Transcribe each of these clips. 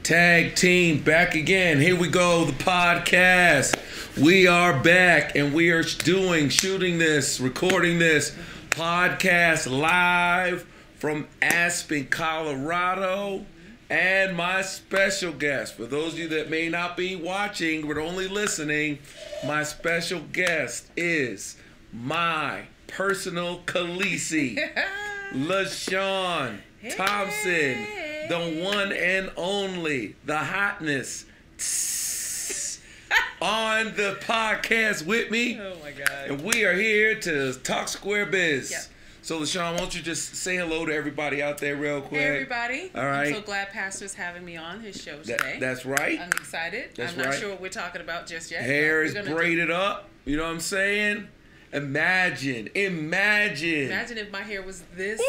Tag team back again. Here we go, the podcast. We are back and we are shooting this, recording this podcast live from Aspen, Colorado. And my special guest, for those of you that may not be watching but only listening, my special guest is my personal Khaleesi, Lashawn Thompson, the one and only, the hotness, on the podcast with me. Oh my God. And we are here to talk square biz. Yep. So, Lashawn, why don't you just say hello to everybody out there real quick? Hey, everybody. All right. I'm so glad Pastor's having me on his show today. That's right. I'm excited. That's I'm not right. sure what we're talking about just yet. Hair is braided up. You know what I'm saying? Imagine if my hair was this long.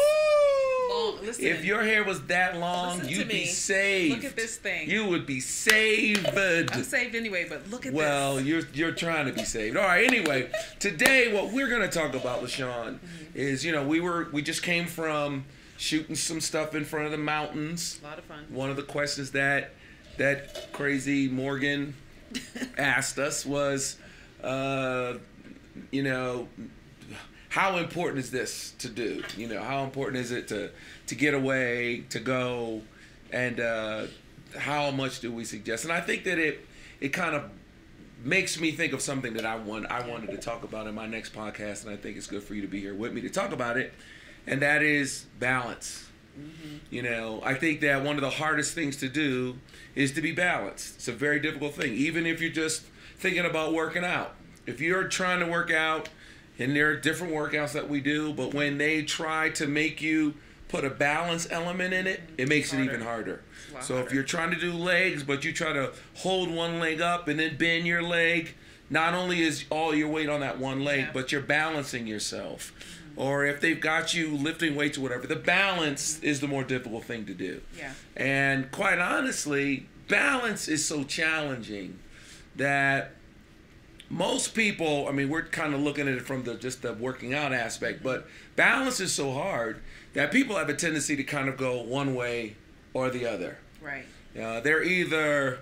Listen. If your hair was that long, you'd be saved. Look at this thing. You would be saved. I'm saved anyway, but look at this. Well, you're trying to be saved. All right. Anyway, today what we're gonna talk about, Lashawn, is we just came from shooting some stuff in front of the mountains. A lot of fun. One of the questions that crazy Morgan asked us was, how important is this to do? How important is it to get away, to go, and how much do we suggest? And I think that it kind of makes me think of something that I wanted to talk about in my next podcast, and I think it's good for you to be here with me to talk about it, and that is balance. Mm-hmm. I think that one of the hardest things to do is to be balanced. It's a very difficult thing, even if you're just thinking about working out. If you're trying to work out, and there are different workouts that we do, but when they try to make you put a balance element in it, it makes it even harder. So if you're trying to do legs, but you try to hold one leg up and then bend your leg, not only is all your weight on that one leg, but you're balancing yourself. Or if they've got you lifting weights or whatever, the balance is the more difficult thing to do. Yeah. And quite honestly, balance is so challenging that most people, we're kind of looking at it from just the working out aspect, but balance is so hard that people have a tendency to kind of go one way or the other. Right. They're either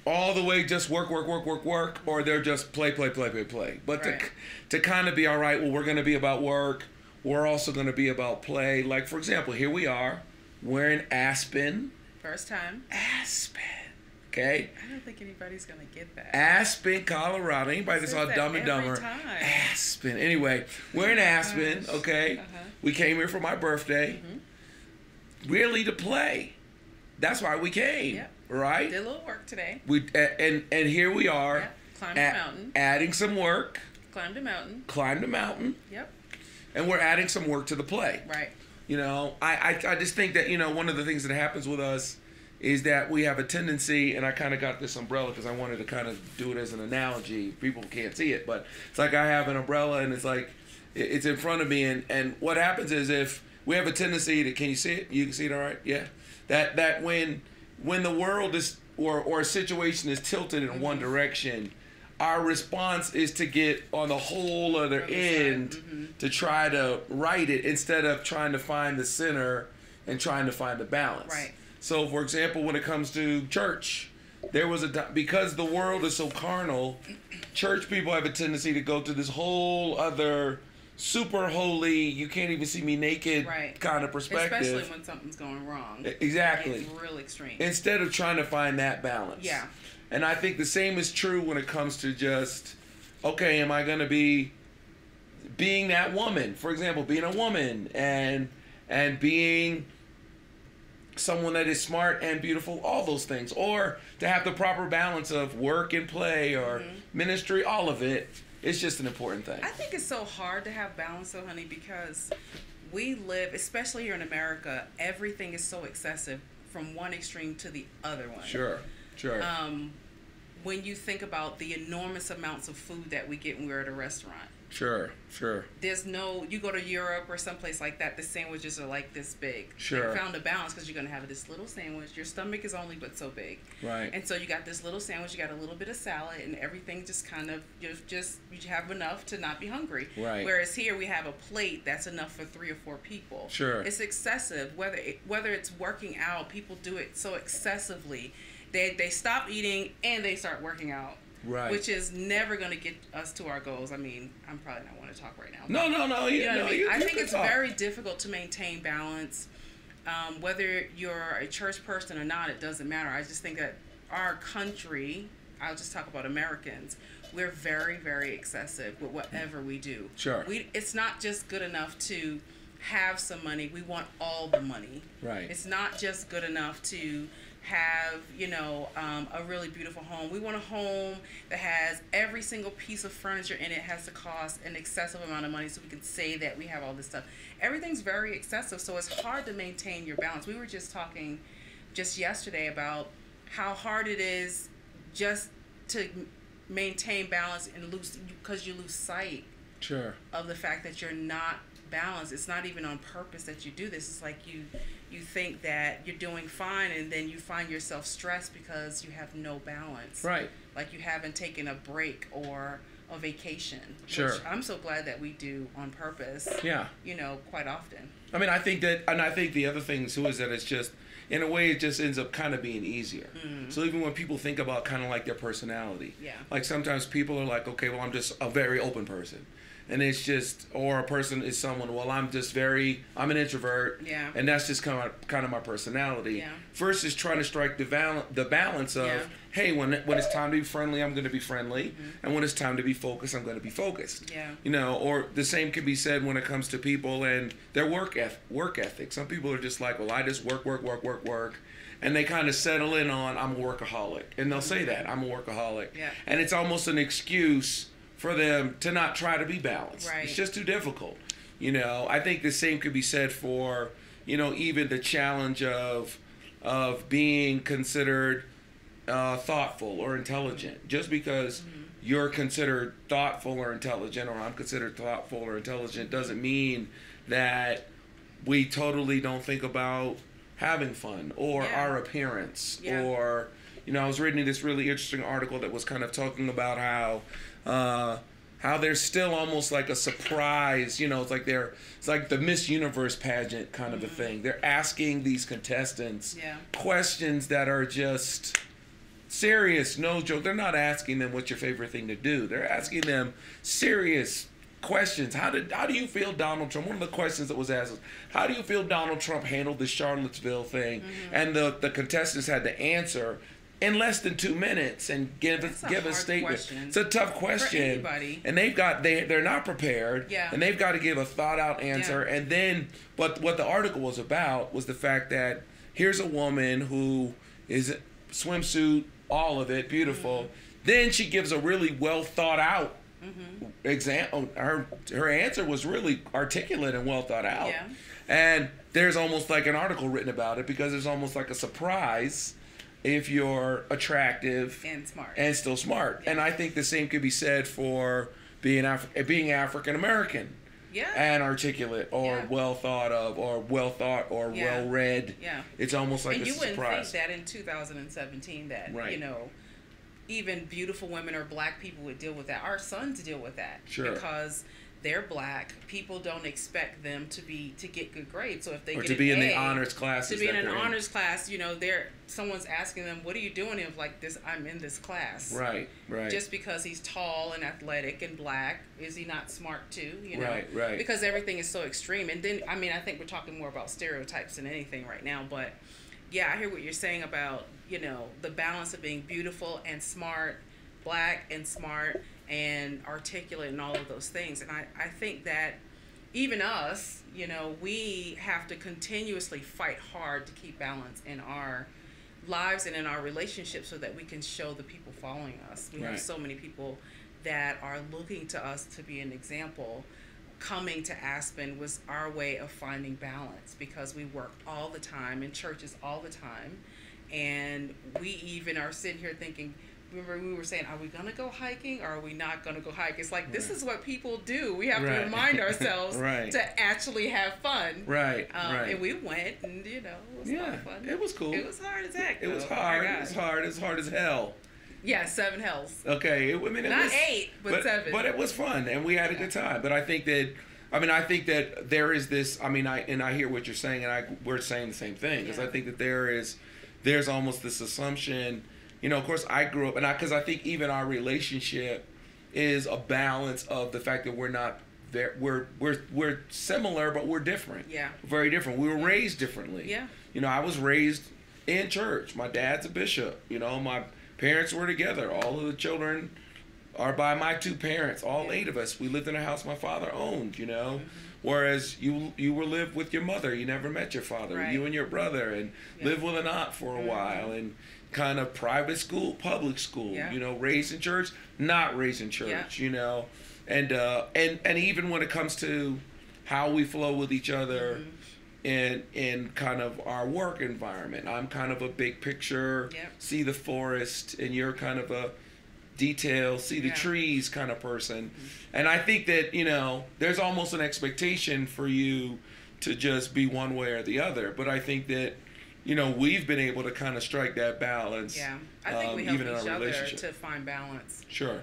all the way just work, or they're just play. But right. to kind of be all right, well, we're going to be about work. We're also going to be about play. Like, for example, here we are. We're in Aspen. First time. Aspen. Okay. I don't think anybody's gonna get that. Aspen, Colorado. Anybody that saw Dumb and Dumber? Aspen. Anyway, we're in Aspen. Okay. We came here for my birthday. Really to play. That's why we came. Yep. Right. Did a little work today. And here we are. Yep. Climbed a mountain. Adding some work. Climbed a mountain. Yep. And we're adding some work to the play. Right. I just think that one of the things that happens with us is that we have a tendency, and I kind of got this umbrella because I wanted to kind of do it as an analogy. People can't see it, but it's like I have an umbrella, and it's like it's in front of me, and what happens is if we have a tendency to, can you see it? You can see it all right? Yeah. That when the world is, or a situation is tilted in one direction, our response is to get on the whole other end to try to right it instead of trying to find the center and trying to find the balance. Right. So, for example, when it comes to church, there was because the world is so carnal, church people have a tendency to go to this whole other super holy, you can't even see me naked kind of perspective. Especially when something's going wrong. Exactly. It's real extreme. Instead of trying to find that balance. Yeah. And I think the same is true when it comes to just, okay, am I going to be being that woman? For example, being a woman and being someone that is smart and beautiful, all those things, or to have the proper balance of work and play or ministry, all of it. It's just an important thing. I think it's so hard to have balance, though, honey, because we live, especially here in America, everything is so excessive from one extreme to the other one. Sure. When you think about the enormous amounts of food that we get when we're at a restaurant. Sure, sure. There's no, you go to Europe or someplace like that, the sandwiches are like this big. Sure. You found a balance because you're going to have this little sandwich. Your stomach is only but so big. Right. And so you got this little sandwich, you got a little bit of salad, and everything just kind of, you have enough to not be hungry. Right. Whereas here we have a plate that's enough for 3 or 4 people. Sure. It's excessive. Whether it's working out, people do it so excessively. They stop eating and they start working out. Right. Which is never going to get us to our goals. I mean, I'm probably not want to talk right now. No. You know what I mean? I think it's talk. very difficult to maintain balance. Whether you're a church person or not, it doesn't matter. I just think that our country, I'll just talk about Americans, we're very, very excessive with whatever we do. Sure. It's not just good enough to have some money. We want all the money. Right. It's not just good enough to have, a really beautiful home. We want a home that has every single piece of furniture in it has to cost an excessive amount of money so we can say that we have all this stuff. Everything's very excessive, so it's hard to maintain your balance. We were just talking just yesterday about how hard it is just to maintain balance and because you lose sight Sure. of the fact that you're not balanced. It's not even on purpose that you do this. It's like you think that you're doing fine, and then you find yourself stressed because you have no balance. Right. Like you haven't taken a break or a vacation. Sure. Which I'm so glad that we do on purpose. Yeah. Quite often. I mean, I think the other thing too is that it's just, in a way, it just ends up kind of being easier. Mm-hmm. So even when people think about kind of like their personality, like sometimes people are like, okay, well, I'm just a very open person. And it's just, or a person is someone, well, I'm an introvert. Yeah. And that's just kind of my personality. Yeah. Versus trying to strike the balance of, hey, when it's time to be friendly, I'm going to be friendly. Mm-hmm. And when it's time to be focused, I'm going to be focused. Yeah. Or the same can be said when it comes to people and their work ethic. Some people are just like, well, I just work. And they kind of settle in on, I'm a workaholic. And they'll say that, I'm a workaholic. Yeah. And it's almost an excuse for them to not try to be balanced. Right. It's just too difficult. I think the same could be said for, even the challenge of being considered thoughtful or intelligent. Just because you're considered thoughtful or intelligent, or I'm considered thoughtful or intelligent, doesn't mean that we totally don't think about having fun or our appearance. Or, I was reading this really interesting article that was kind of talking about how there's still almost like a surprise, it's like the Miss Universe pageant kind of a thing. They're asking these contestants questions that are just serious, no joke. They're not asking them what's your favorite thing to do. They're asking them serious questions. How do you feel Donald Trump? One of the questions that was asked was, how do you feel Donald Trump handled the Charlottesville thing? Mm-hmm. And the contestants had to answer in less than 2 minutes and give a statement. Question. It's a tough question. For anybody. And they're not prepared. Yeah. And they've got to give a thought out answer. Yeah. And then what the article was about was the fact that here's a woman who is swimsuit, all of it, beautiful. Mm-hmm. Then she gives a really well thought out example. Her answer was really articulate and well thought out. Yeah. And there's almost like an article written about it because there's almost like a surprise if you're attractive and smart and still smart. Yeah. And I think the same could be said for being African American. Yeah. And articulate or well thought of or well read. Yeah. It's almost like and a surprise. You wouldn't think that in 2017 that even beautiful women or black people would deal with that. Our sons deal with that. Sure. Because they're black. People don't expect them to get good grades. So if they or get to be an in A, the honors class, to be in an honors class, someone's asking them, "What are you doing?" And like this, I'm in this class. Right. Just because he's tall and athletic and black, is he not smart too? Right. Because everything is so extreme. And then, I mean, I think we're talking more about stereotypes than anything right now. But yeah, I hear what you're saying about the balance of being beautiful and smart, black and smart, and articulate and all of those things. And I think that even us, we have to continuously fight hard to keep balance in our lives and in our relationships so that we can show the people following us. We have so many people that are looking to us to be an example. Coming to Aspen was our way of finding balance because we work all the time in churches all the time. And we even are sitting here thinking, remember we were saying, are we going to go hiking or are we not going to go hike? It's like, this Right. is what people do. We have to Right. remind ourselves Right. to actually have fun. Right. Right. And we went, and it was a lot of fun. It was cool. It was hard as heck. It was though. hard. Oh my It was God. hard. It's hard as hell. Yeah, 7 hells. Okay. It Not was 8, but 7. But it was fun, and we had a good time. But I think that there is this. I mean, I hear what you're saying, and we're saying the same thing, because I think that there's almost this assumption. You know, of course, I grew up, and because I think even our relationship is a balance of the fact that we're not there. We're similar, but we're different. Yeah. Very different. We were raised differently. Yeah. You know, I was raised in church. My dad's a bishop. You know, my parents were together. All of the children are by my 2 parents. All 8 of us. We lived in a house my father owned. You know, whereas you were lived with your mother. You never met your father. Right. You and your brother, and lived with an aunt for a while, and kind of private school, public school. Yeah. You know, raised in church, not raised in church. You know, and even when it comes to how we flow with each other. In kind of our work environment, I'm kind of a big picture, see the forest, and you're kind of a detail, see the trees kind of person. And I think that, you know, there's almost an expectation for you to just be one way or the other. But I think that, you know, we've been able to kind of strike that balance. Yeah, I think we help even in each our other relationship. to find balance. Sure.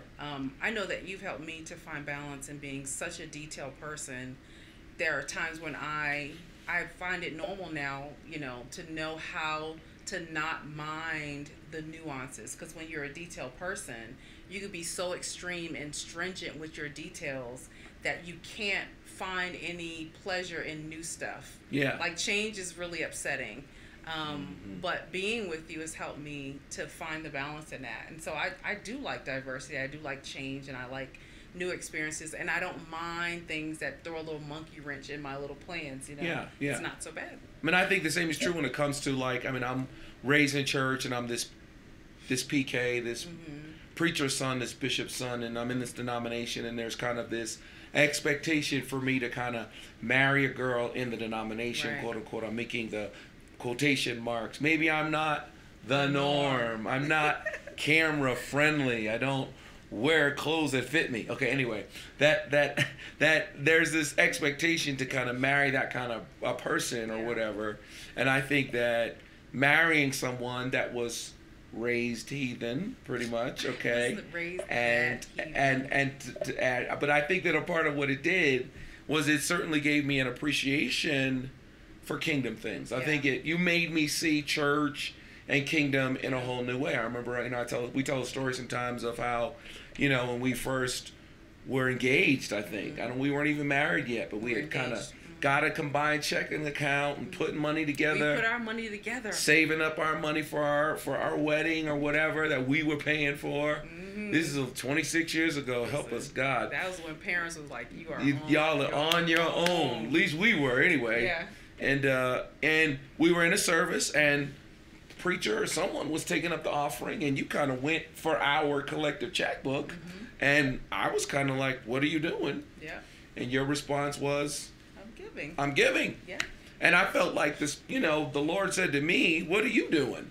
I know that you've helped me to find balance in being such a detailed person. There are times when I find it normal now, you know, to know how to not mind the nuances. Because when you're a detailed person, you could be so extreme and stringent with your details that you can't find any pleasure in new stuff. Yeah. Like, change is really upsetting. But being with you has helped me to find the balance in that. And so I do like diversity. I do like change, and I like new experiences, and I don't mind things that throw a little monkey wrench in my little plans, you know. Yeah. It's not so bad. I mean, I think the same is true when it comes to, like, I mean, I'm raised in church, and I'm this PK, this preacher's son, this bishop's son, and I'm in this denomination, and there's kind of this expectation for me to kind of marry a girl in the denomination, quote unquote. I'm making the quotation marks. Maybe I'm not the norm. I'm not camera friendly. I don't wear clothes that fit me. Okay, anyway, that there's this expectation to kind of marry that kind of a person or whatever. And I think that marrying someone that was raised heathen, pretty much, okay, and to add, but I think that a part of what it did was it certainly gave me an appreciation for kingdom things. I think you made me see church and kingdom in a whole new way. I remember, you know, we tell a story sometimes of how, you know, when we first were engaged, I think, we weren't even married yet, but we had kind of got a combined checking account and putting money together. We put our money together. Saving up our money for our wedding or whatever that we were paying for. This is 26 years ago. Help us, God. That was when parents was like, y'all are on your own. At least we were, anyway. Yeah. And we were in a service, and preacher or someone was taking up the offering, and you kind of went for our collective checkbook, and I was kind of like, what are you doing? Yeah. And your response was, I'm giving. Yeah. And I felt like this, you know, the Lord said to me, what are you doing?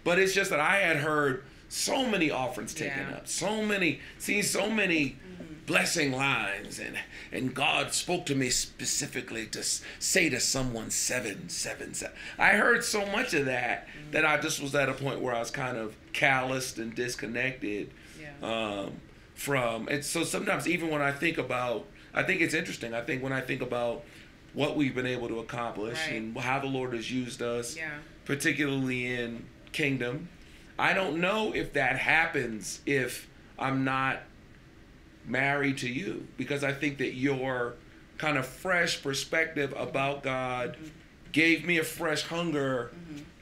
But it's just that I had heard so many offerings taken up, seen so many blessing lines, and God spoke to me specifically to say to someone 777. I heard so much of that that I just was at a point where I was kind of calloused and disconnected from. And so sometimes even when I think about, I think it's interesting. I think when I think about what we've been able to accomplish and how the Lord has used us, particularly in kingdom, I don't know if that happens if I'm not married to you, because I think that your kind of fresh perspective about God gave me a fresh hunger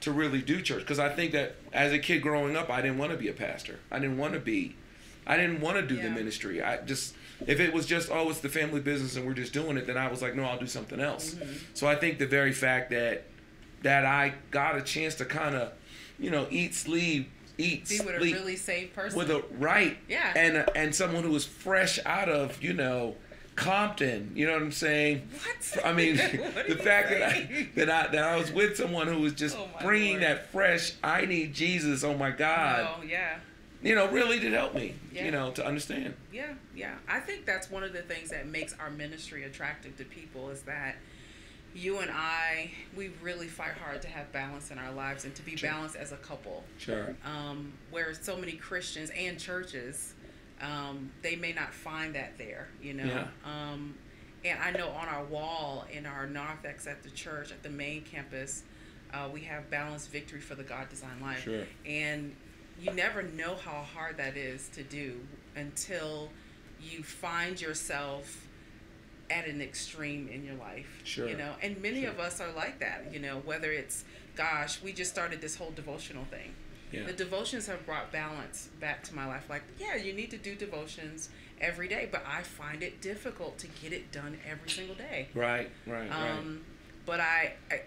to really do church. Because I think that as a kid growing up, I didn't want to be a pastor. I didn't want to do the ministry. If it was just, oh, it's the family business and we're just doing it, then I was like, no, I'll do something else. So I think the very fact that I got a chance to kind of, you know, be with a really saved person. And someone who was fresh out of, you know, Compton, you know what I'm saying? What? I mean, the fact that I was with someone who was just bringing that fresh, I need Jesus, oh my God. Oh, yeah. really did help me, Yeah. to understand. Yeah, yeah. I think that's one of the things that makes our ministry attractive to people is that you and I, we really fight hard to have balance in our lives and to be Sure. balanced as a couple. Sure. Where so many Christians and churches, they may not find that there, Yeah. And I know on our wall in our narthex at the church, at the main campus, we have balanced victory for the God-designed life. Sure. And you never know how hard that is to do until you find yourself at an extreme in your life. Sure. And many Sure. of us are like that, whether it's, gosh, we just started this whole devotional thing. Yeah. The devotions have brought balance back to my life. Like, yeah, you need to do devotions every day, but I find it difficult to get it done every single day. Right. But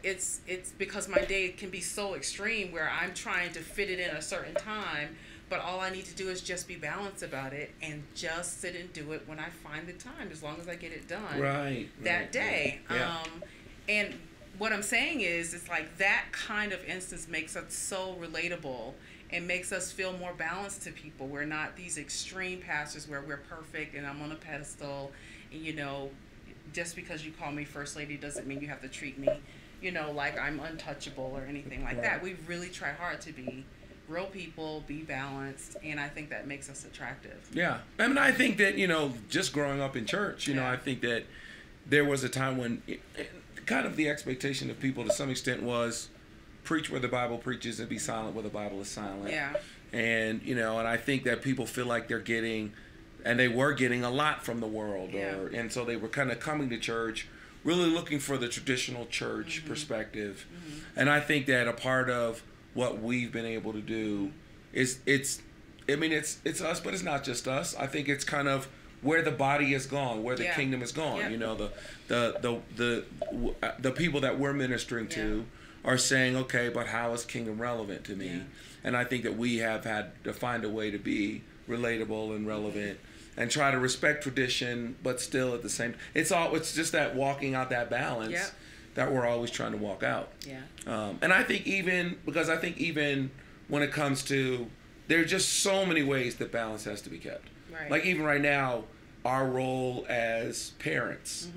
it's because my day can be so extreme where I'm trying to fit it in a certain time, but all I need to do is just be balanced about it and just sit and do it when I find the time, as long as I get it done that day. Yeah. And what I'm saying is, it's like that kind of instance makes us so relatable and makes us feel more balanced to people. We're not these extreme pastors where we're perfect and I'm on a pedestal, and just because you call me first lady doesn't mean you have to treat me, like I'm untouchable or anything like that. We really try hard to be real people, be balanced, and I think that makes us attractive. Yeah. I mean, I think that, just growing up in church, I think that there was a time when kind of the expectation of people to some extent was preach where the Bible preaches and be silent where the Bible is silent. Yeah. And, and I think that people feel like they're getting, and they were getting a lot from the world. Yeah. And so they were kind of coming to church, really looking for the traditional church perspective. And I think that a part of what we've been able to do is it's us, but it's not just us. I think it's kind of where the body is gone, where the kingdom is gone. The people that we're ministering to are saying, okay, but how is kingdom relevant to me? Yeah. And I think that we have had to find a way to be relatable and relevant and try to respect tradition, but still at the same, it's just that walking out that balance that we're always trying to walk out. Yeah. And I think even when it comes to, there are just so many ways that balance has to be kept. Right. Like even right now, our role as parents.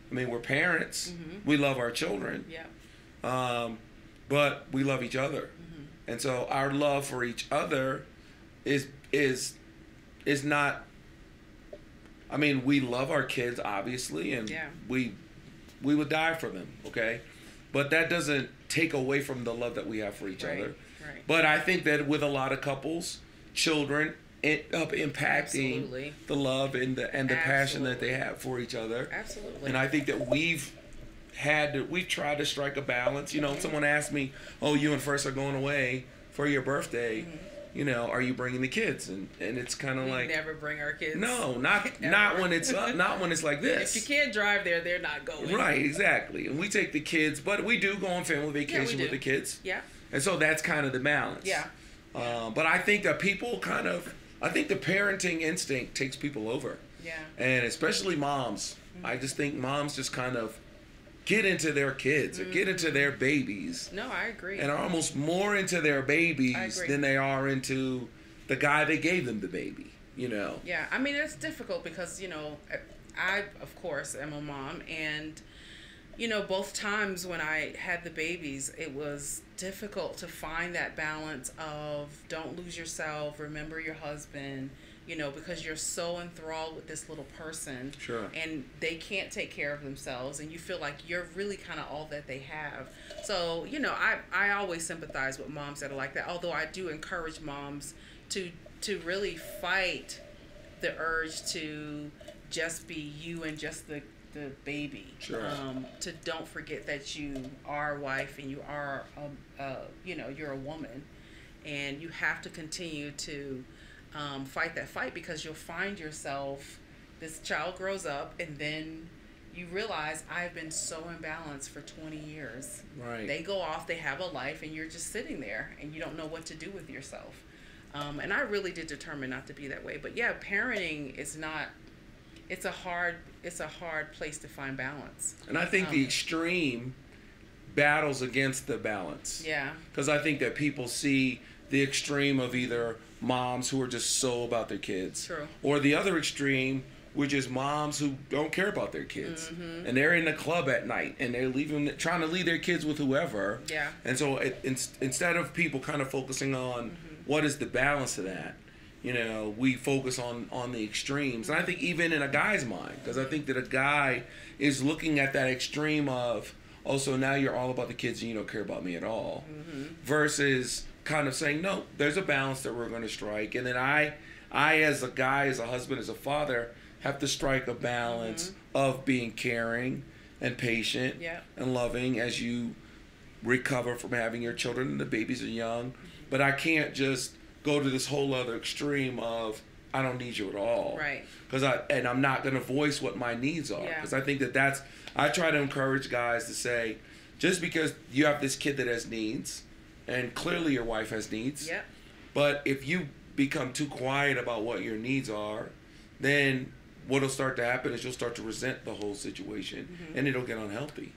I mean, we're parents. We love our children. Yeah. But we love each other. And so our love for each other is not, I mean, we love our kids obviously, and we would die for them, okay? But that doesn't take away from the love that we have for each other. Right. But I think that with a lot of couples, children end up impacting the love and the passion that they have for each other. Absolutely. And I think that we've tried to strike a balance. Someone asked me, "Oh, you and First are going away for your birthday. Are you bringing the kids?" And it's kind of like, never bring our kids. No, not when it's like this. If you can't drive there, they're not going. Right, exactly. And we take the kids, but we do go on family vacation with the kids. Yeah. And so that's kind of the balance. Yeah. But I think that I think the parenting instinct takes people over. Yeah. And especially moms. I just think moms just kind of get into their kids or get into their babies. No, I agree. And are almost more into their babies than they are into the guy that gave them the baby, Yeah, I mean, it's difficult because, I, of course, am a mom. And, both times when I had the babies, it was difficult to find that balance of don't lose yourself, remember your husband, because you're so enthralled with this little person. Sure. And they can't take care of themselves, and you feel like you're really kind of all that they have. So, I always sympathize with moms that are like that, although I do encourage moms to really fight the urge to just be you and just the baby. Sure. To don't forget that you are a wife and you are, you're a woman, and you have to continue to fight that fight, because you'll find yourself, this child grows up and then you realize I've been so imbalanced for 20 years. Right. They go off, they have a life, and you're just sitting there and you don't know what to do with yourself. And I really did determine not to be that way. But yeah, parenting is not, it's a hard place to find balance. And I think the extreme battles against the balance. Yeah. Because I think that people see the extreme of either moms who are just so about their kids, True. or the other extreme, which is moms who don't care about their kids, and they're in the club at night and they're trying to leave their kids with whoever. Yeah. And so instead of people kind of focusing on what is the balance of that, you know, we focus on the extremes. And I think even in a guy's mind, because I think that a guy is looking at that extreme of, oh, so now you're all about the kids and you don't care about me at all, versus kind of saying, no, there's a balance that we're going to strike. And then I as a guy, as a husband, as a father, have to strike a balance of being caring and patient and loving as you recover from having your children and the babies are young. But I can't just go to this whole other extreme of I don't need you at all. Right. And I'm not going to voice what my needs are. Because I think that's, I try to encourage guys to say, just because you have this kid that has needs, and clearly your wife has needs, but if you become too quiet about what your needs are, then what'll start to happen is you'll start to resent the whole situation, and it'll get unhealthy.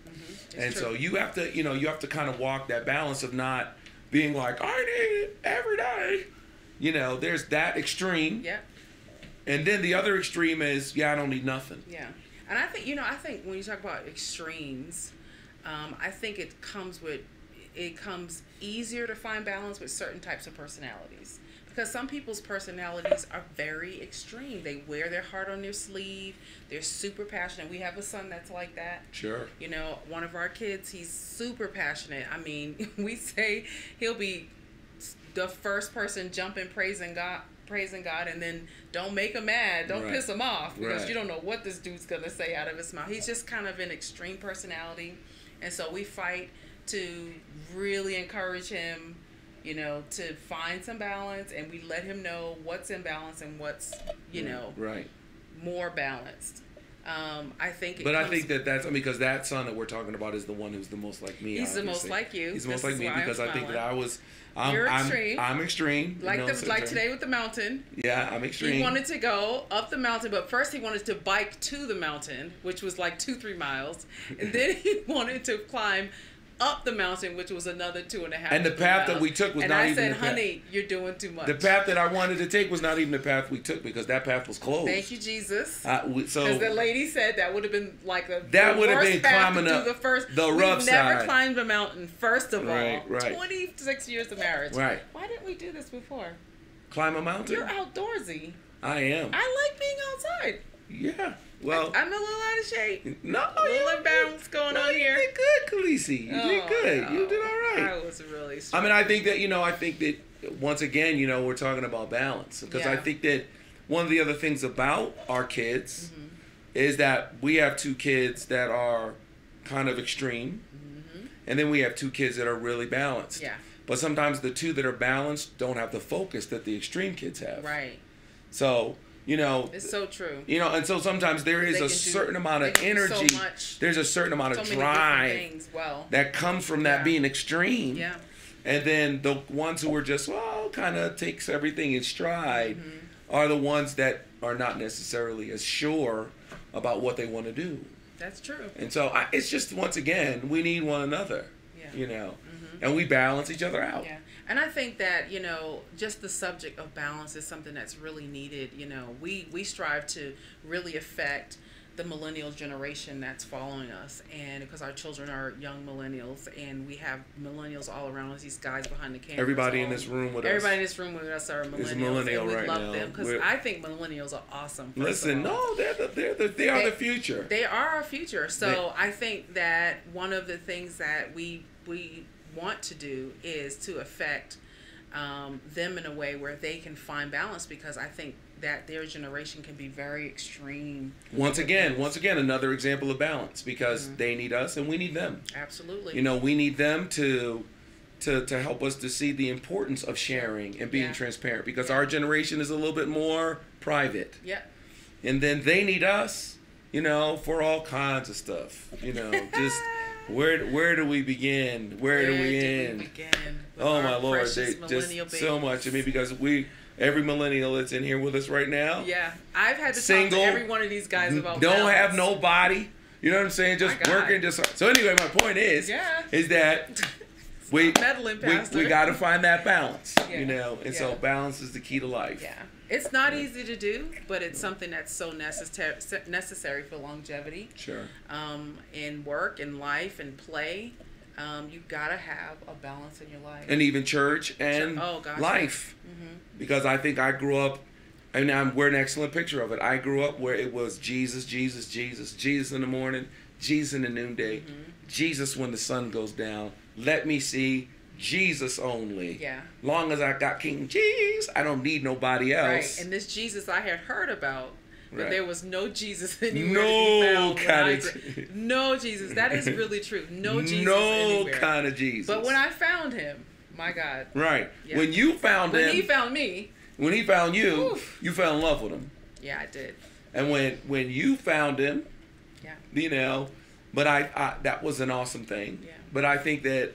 And so you have to, you have to kind of walk that balance of not being like, I need it every day. You know, there's that extreme. Yeah. And then the other extreme is, I don't need nothing. Yeah. And I think, when you talk about extremes, I think it comes easier to find balance with certain types of personalities. Because some people's personalities are very extreme. They wear their heart on their sleeve. They're super passionate. We have a son that's like that. Sure. You know, one of our kids, he's super passionate. I mean, we say he'll be the first person jumping, praising God, and then don't make him mad. Don't piss him off, because you don't know what this dude's going to say out of his mouth. He's just kind of an extreme personality. And so we fight to really encourage him, to find some balance, and we let him know what's in balance and what's, more balanced. I think that's because that son that we're talking about is the one who's the most like me. He's the most like you. He's the most like me because I think that You're extreme. I'm extreme. Like today with the mountain. Yeah, I'm extreme. He wanted to go up the mountain, but first he wanted to bike to the mountain, which was like 2-3 miles, and then he wanted to climb up the mountain, which was another 2.5. And the path that we took was not even the path. And I said, honey, you're doing too much. The path that I wanted to take was not even the path we took, because that path was closed. Thank you, Jesus. Because the lady said that would have been like climbing up the rough side. We've never climbed a mountain, first of all. Right. 26 years of marriage. Right. Why didn't we do this before? Climb a mountain? You're outdoorsy. I am. I like being outside. Yeah. Well, I'm a little out of shape. No, a little imbalance going on here. You did good, Khaleesi. You did good. No. You did all right. I was really strong. I mean, I think that once again, we're talking about balance, because I think that one of the other things about our kids is that we have 2 kids that are kind of extreme, and then we have 2 kids that are really balanced. Yeah. But sometimes the 2 that are balanced don't have the focus that the extreme kids have. Right. So. It's so true. And so sometimes there is a certain amount of energy. So there's a certain amount of drive that comes from that being extreme. Yeah. And then the ones who are just, kind of takes everything in stride are the ones that are not necessarily as sure about what they want to do. That's true. And so it's just, once again, we need one another, and we balance each other out. Yeah. And I think that, just the subject of balance is something that's really needed. We strive to really affect the millennial generation that's following us, and because our children are young millennials, and we have millennials all around us, these guys behind the camera. Everybody in this room with us are millennials. Is a millennial, and we love them, because I think millennials are awesome. Listen, no, they are the future. They are our future. So I think that one of the things that we want to do is to affect them in a way where they can find balance, because I think that their generation can be very extreme. Once again, another example of balance, because they need us and we need them. Absolutely. We need them to help us to see the importance of sharing and being transparent, because our generation is a little bit more private. Yeah. And then they need us, for all kinds of stuff. Just where do we begin? Where do we end? Oh my Lord, just so much. I mean, because every millennial that's in here with us right now. Yeah, I've had to talk to every one of these guys about don't balance. Have nobody. You know what I'm saying? Just working. So anyway, my point is that Stop meddling, Pastor. We got to find that balance, Yeah. you know, and so balance is the key to life. Yeah. It's not easy to do, but it's something that's so necessary for longevity. Sure. In work, in life, and play. You gotta have a balance in your life. And even church and life. Mm-hmm. Because I think I grew up, and we're an excellent picture of it. I grew up where it was Jesus, Jesus, Jesus, Jesus in the morning, Jesus in the noonday, Jesus when the sun goes down. Let me see Jesus only. Yeah. Long as I got King Jesus, I don't need nobody else. Right. And this Jesus I had heard about, but there was no Jesus anywhere no to be found. No Jesus. That is really true. No Jesus No anywhere. kind of Jesus. But when I found him, my God. Right. Yeah. When you found him. When he found me. When he found you, oof. you fell in love with him. Yeah, I did. And when you found him, you know, but I that was an awesome thing. Yeah. But I think that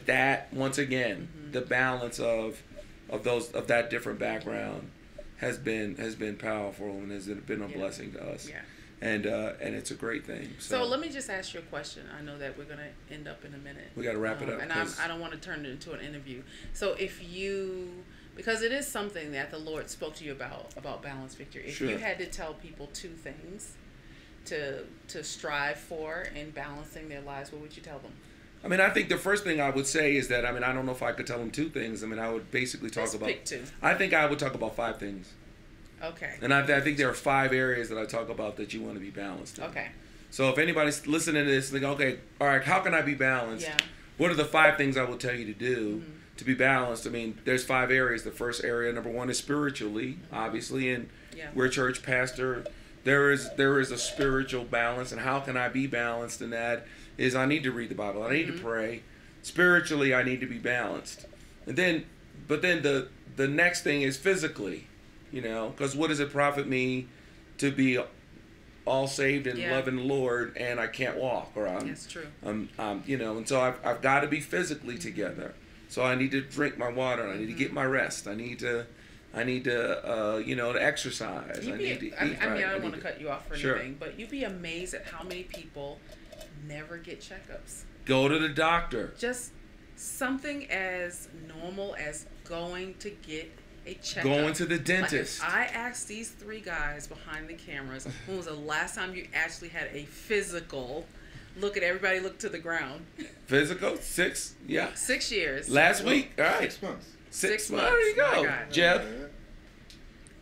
that once again, the balance of that different background has been powerful and has been a blessing to us. Yeah. And it's a great thing. So let me just ask you a question. I know that we're gonna end up in a minute. We got to wrap it up. And I don't want to turn it into an interview. So because it is something that the Lord spoke to you about balance, Victor. If you had to tell people 2 things to strive for in balancing their lives, what would you tell them? I mean, I think the first thing I would say is that, I don't know if I could tell them 2 things. I would basically talk about. Pick 2. I think I would talk about 5 things. Okay. And I think there are 5 areas that I talk about that you want to be balanced in. Okay. So if anybody's listening to this, they go, okay, all right, how can I be balanced? Yeah. What are the 5 things I will tell you to do to be balanced? There's 5 areas. The first area, number 1, is spiritually, obviously, and we're a church pastor. There is a spiritual balance, and how can I be balanced in that? Is I need to read the Bible. I need to pray. Spiritually, I need to be balanced. But then the next thing is physically, because what does it profit me to be all saved and loving the Lord and I can't walk, or that's true. And so I've got to be physically together. So I need to drink my water. I need to get my rest. I need to to exercise. I need to eat right. I don't want to cut you off for anything, but you'd be amazed at how many people never get checkups. Go to the doctor. Just something as normal as going to get a checkup. Going to the dentist. Like I asked these 3 guys behind the cameras, when was the last time you actually had a physical look at everybody look to the ground? Physical? 6? Yeah. 6 years. Last week? All right. 6 months. 6 months. There you go. Jeff.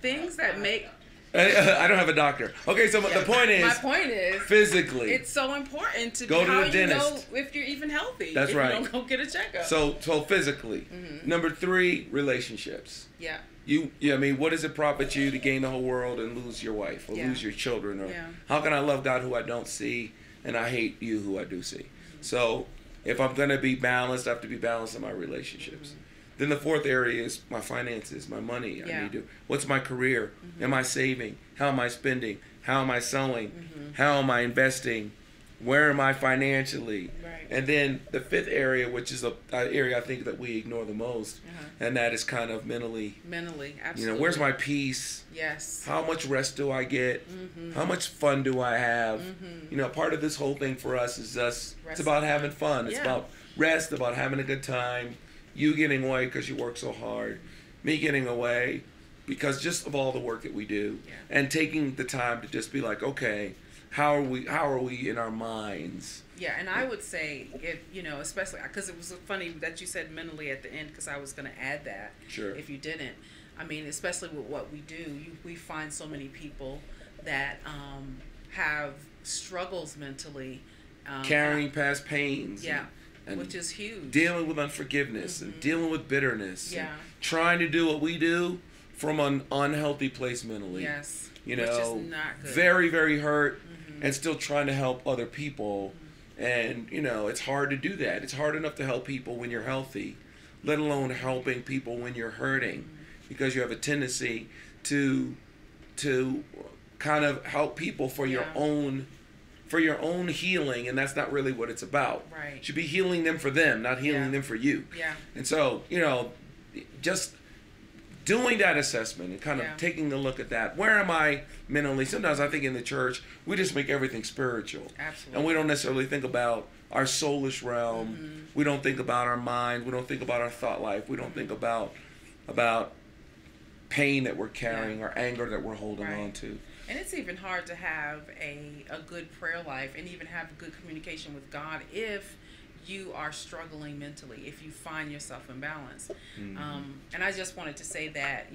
Things that make... I don't have a doctor. Okay, so the point is... My point is... Physically. It's so important to go to the dentist. Know if you're even healthy. That's right. If you don't go get a checkup. So physically. Number 3, relationships. Yeah. What does it profit you to gain the whole world and lose your wife or lose your children? Or how can I love God who I don't see and I hate you who I do see? So if I'm going to be balanced, I have to be balanced in my relationships. Then the 4th area is my finances, my money. I need to. What's my career? Am I saving? How am I spending? How am I selling? How am I investing? Where am I financially? Right. And then the 5th area, which is an area I think that we ignore the most, and that is kind of mentally. Mentally, absolutely. Where's my peace? Yes. How much rest do I get? How much fun do I have? Part of this whole thing for us is it's about having fun. It's about rest, about having a good time. You getting away because you work so hard. Me getting away because just of all the work that we do. And taking the time to just be like, okay, how are we in our minds? Yeah, and I would say, especially because it was funny that you said mentally at the end, because I was going to add that. Sure. If you didn't. Especially with what we do, we find so many people that have struggles mentally. Carrying past pains. Yeah. Which is huge. Dealing with unforgiveness and dealing with bitterness. Yeah. Trying to do what we do from an unhealthy place mentally. Yes. Which is not good. Very, very hurt and still trying to help other people. And, it's hard to do that. It's hard enough to help people when you're healthy, let alone helping people when you're hurting, because you have a tendency to kind of help people for your own healing, and that's not really what it's about. Right. You should be healing them for them, not healing them for you. Yeah. And so, just doing that assessment and kind of taking a look at that. Where am I mentally? Sometimes I think in the church, we just make everything spiritual. Absolutely. And we don't necessarily think about our soulish realm. Mm-hmm. We don't think about our mind. We don't think about our thought life. We don't think about pain that we're carrying or anger that we're holding on to. And it's even hard to have a good prayer life and even have good communication with God if you are struggling mentally, if you find yourself imbalance. Mm-hmm. And I just wanted to say that,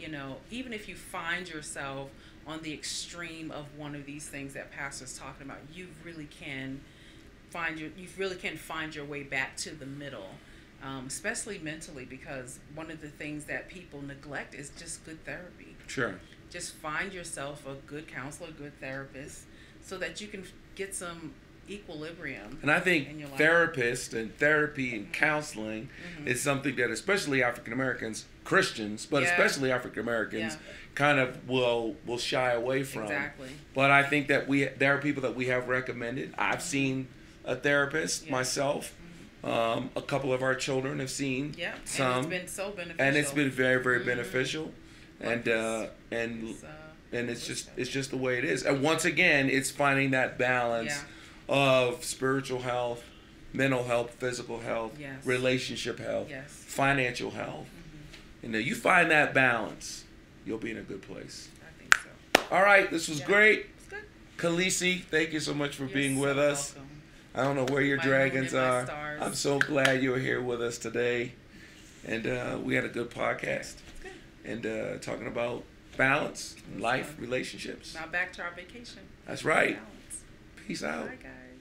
even if you find yourself on the extreme of one of these things that Pastor's talking about, you really can find your way back to the middle, especially mentally, because one of the things that people neglect is just good therapy. Sure. Just find yourself a good counselor, a good therapist, so that you can get some equilibrium. And I think in your life. therapists and therapy and counseling is something that especially African Americans, Christians, but especially African Americans, kind of will shy away from. Exactly. But I think that there are people that we have recommended. I've seen a therapist myself. A couple of our children have seen some. And it's been so beneficial. And it's been very, very beneficial. And it's just the way it is. And once again, it's finding that balance of spiritual health, mental health, physical health, relationship health, financial health. You find that balance, you'll be in a good place. I think so. All right, this was great. It's good. Khaleesi, thank you so much for being with us. Welcome. I don't know where your My dragons moon and my are. stars. I'm so glad you were here with us today. And we had a good podcast. It's good. And talking about balance, life, relationships. Now back to our vacation. That's right. Balance. Peace out. Bye, guys.